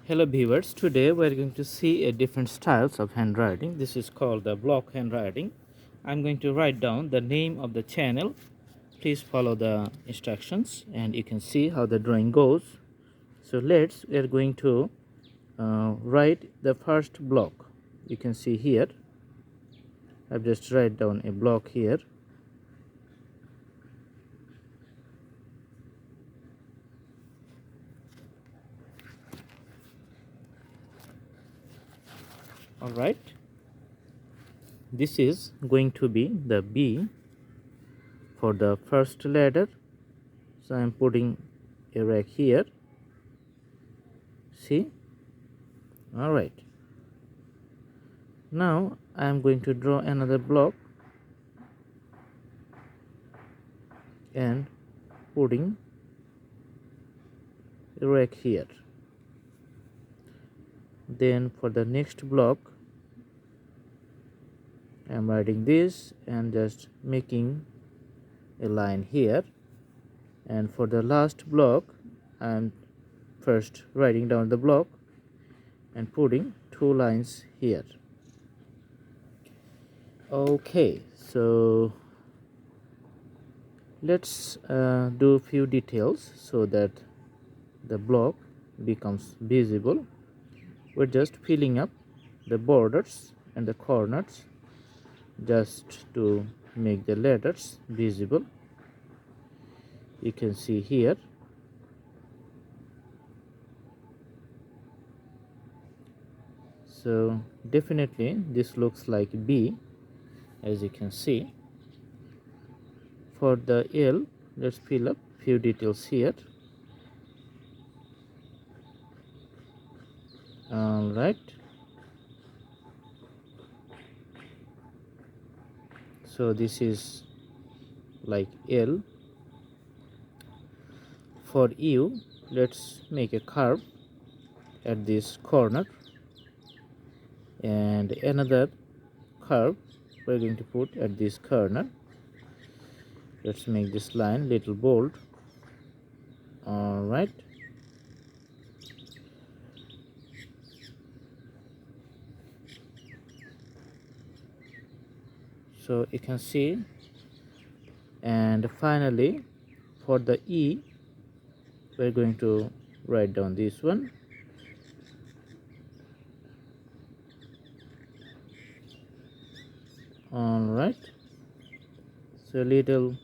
Hello viewers, today we are going to see a different styles of handwriting. This is called the block handwriting. I'm going to write down the name of the channel. Please follow the instructions and you can see how the drawing goes. So we are going to write the first block. You can see here, I've just write down a block here. Alright, this is going to be the B for the first letter. So I'm putting a rag here. See? Alright. Now I am going to draw another block and putting a rag here. Then for the next block I am writing this and just making a line here, and for the last block I am first writing down the block and putting 2 lines here. Okay, so let's do a few details so that the block becomes visible. We're just filling up the borders and the corners just to make the letters visible. You can see here. So definitely this looks like B, as you can see. For the L, let's fill up few details here. All right, so this is like L. For U, let's make a curve at this corner and another curve we're going to put at this corner. Let's make this line little bold. All right, so you can see. And finally for the E, we're going to write down this one. All right, so little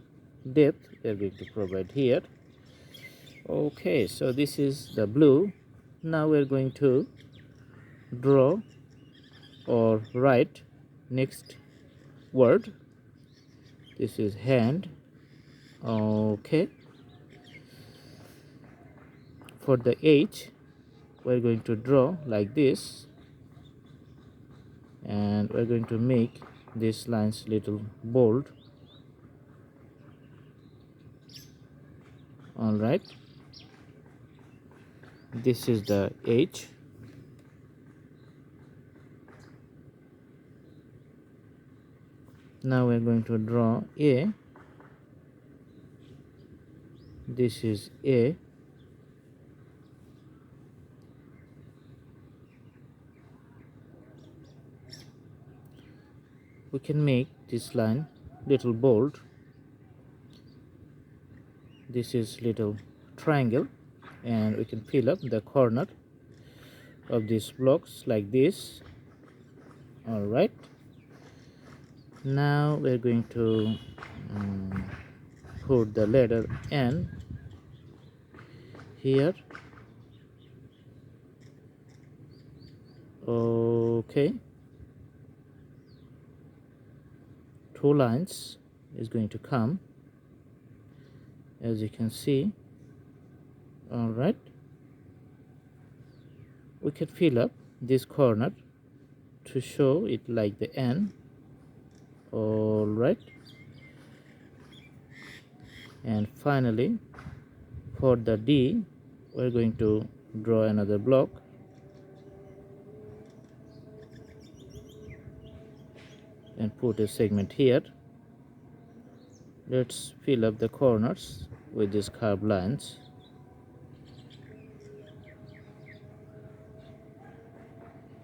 depth we're going to provide here. Okay, so this is the blue. Now we're going to draw or write next word. This is hand. Okay, for the H, we're going to draw like this and we're going to make these lines little bold. All right, this is the H. Now we're going to draw A. This is A. We can make this line little bold. This is little triangle and we can fill up the corner of these blocks like this. All right, now we're going to put the letter N here. Okay, 2 lines is going to come, as you can see. All right, we can fill up this corner to show it like the N. All right, and finally for the D, we're going to draw another block and put a segment here. Let's fill up the corners with these curved lines.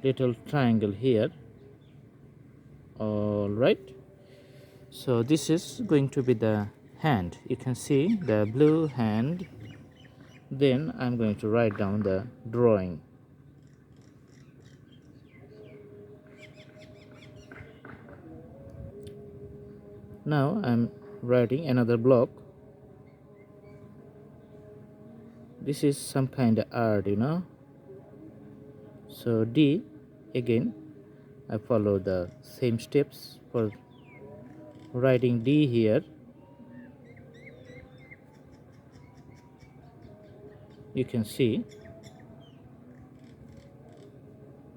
little triangle here. All right, so this is going to be the hand. You can see the blue hand. Then I'm going to write down the drawing. Now I'm writing another block. This is some kind of art, So D, again I follow the same steps for writing D here. You can see.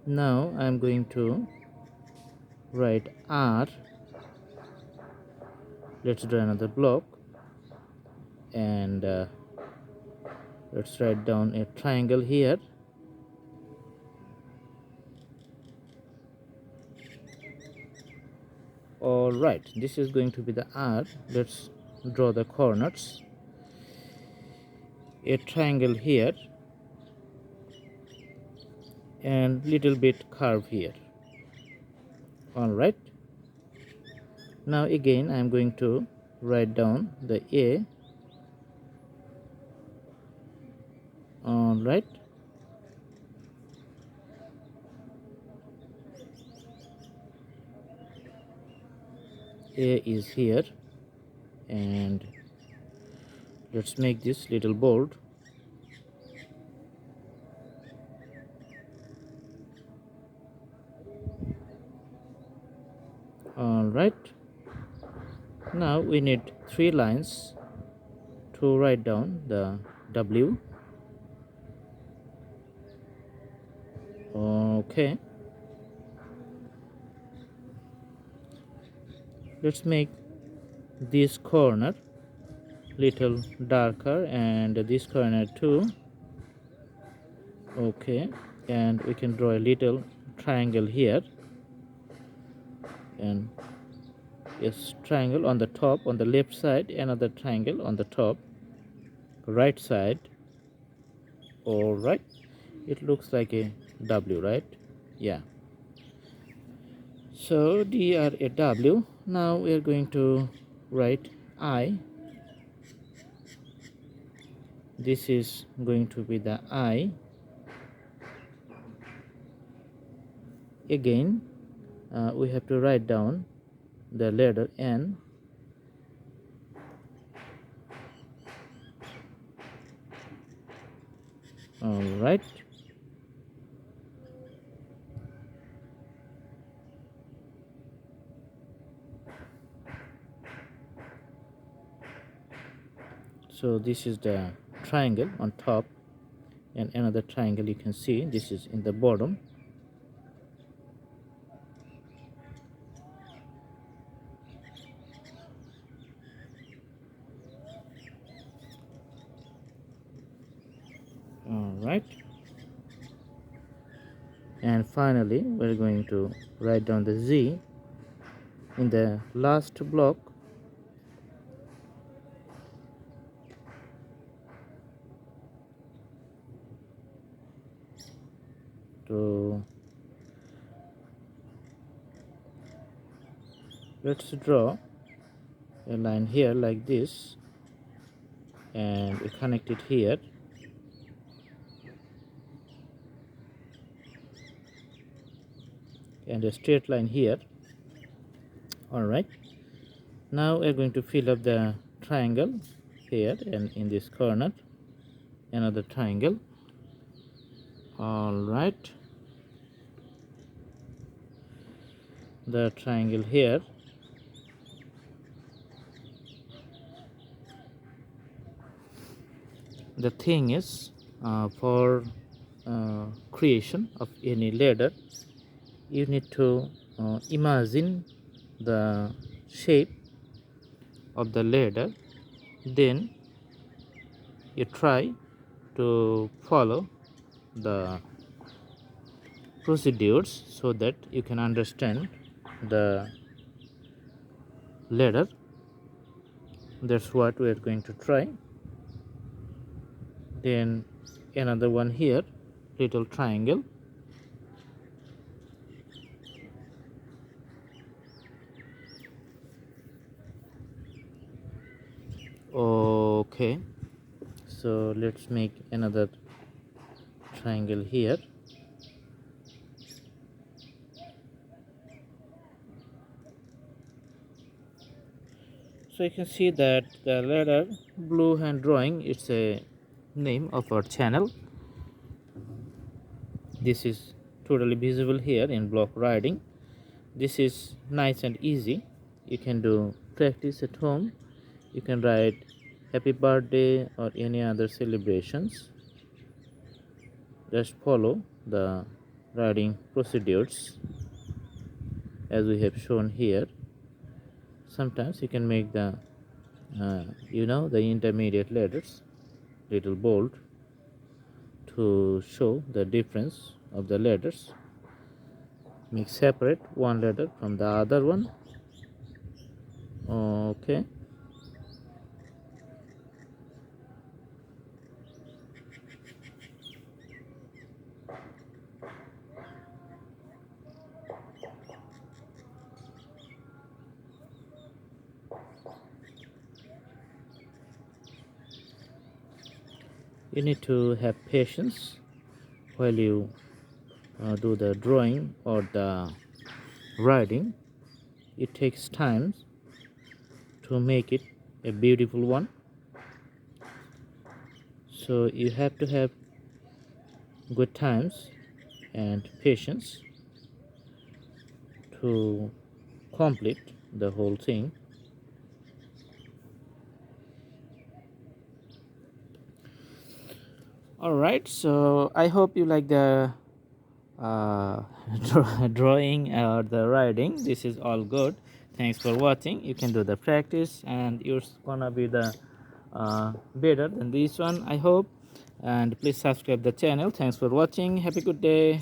Now I'm going to write R. Let's draw another block, and let's write down a triangle here. All right, this is going to be the R. Let's draw the corners. A triangle here and little bit curve here. All right, now again I'm going to write down the A. All right, A is here, and let's make this little bold. All right, now we need 3 lines to write down the W. Okay, let's make this corner little darker and this corner too. Okay, and we can draw a little triangle here, and yes, triangle on the top, on the left side, another triangle on the top right side. All right, it looks like a W, right? Yeah, so D are a W. Now we are going to write I. This is going to be the I. Again we have to write down the letter N. All right, so this is the triangle on top, and another triangle you can see this is in the bottom. All right, and finally we're going to write down the Z in the last block. So let's draw a line here like this, and we connect it here, and a straight line here. All right, now we're going to fill up the triangle here, and in this corner another triangle. All right, the triangle here. The thing is, for creation of any ladder, you need to imagine the shape of the ladder, then you try to follow the procedures so that you can understand the ladder. That's what we are going to try. Then another one here, little triangle, Okay, so let's make another triangle here. So you can see that the letter blue hand drawing, it's a name of our channel. This is totally visible here in block writing. This is nice and easy. You can do practice at home. You can write happy birthday or any other celebrations. Just follow the writing procedures as we have shown here. Sometimes you can make the the intermediate letters little bold to show the difference of the letters. Make separate one letter from the other one. Okay, you need to have patience while you do the drawing or the writing. It takes time to make it a beautiful one, so you have to have good times and patience to complete the whole thing. All right, so I hope you like the uh, drawing or the writing. This is all good. Thanks for watching. You can do the practice and you're gonna be the better than this one, I hope. And please subscribe the channel. Thanks for watching. Have a good day.